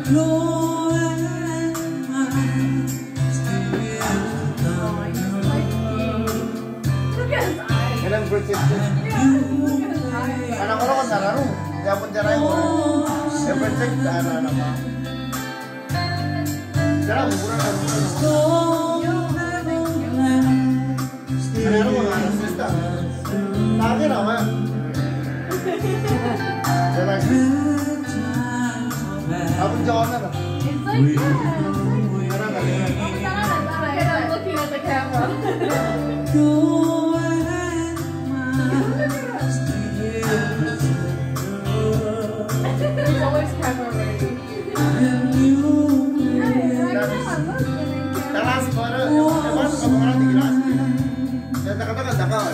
Kailang British anak ko naman nararo kaya pun jaray ko every check na naman jara mura na nararo mga artista lagi naman jara abang jawan na it's like that I'm looking at the camera. He's always camera ready. Talas para ewan kamu digilas. Dan kata-kata dakar.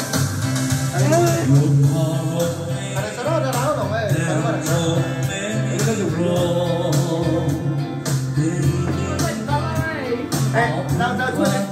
Ada seru ada lalu dong, Ini kan juga. Nah,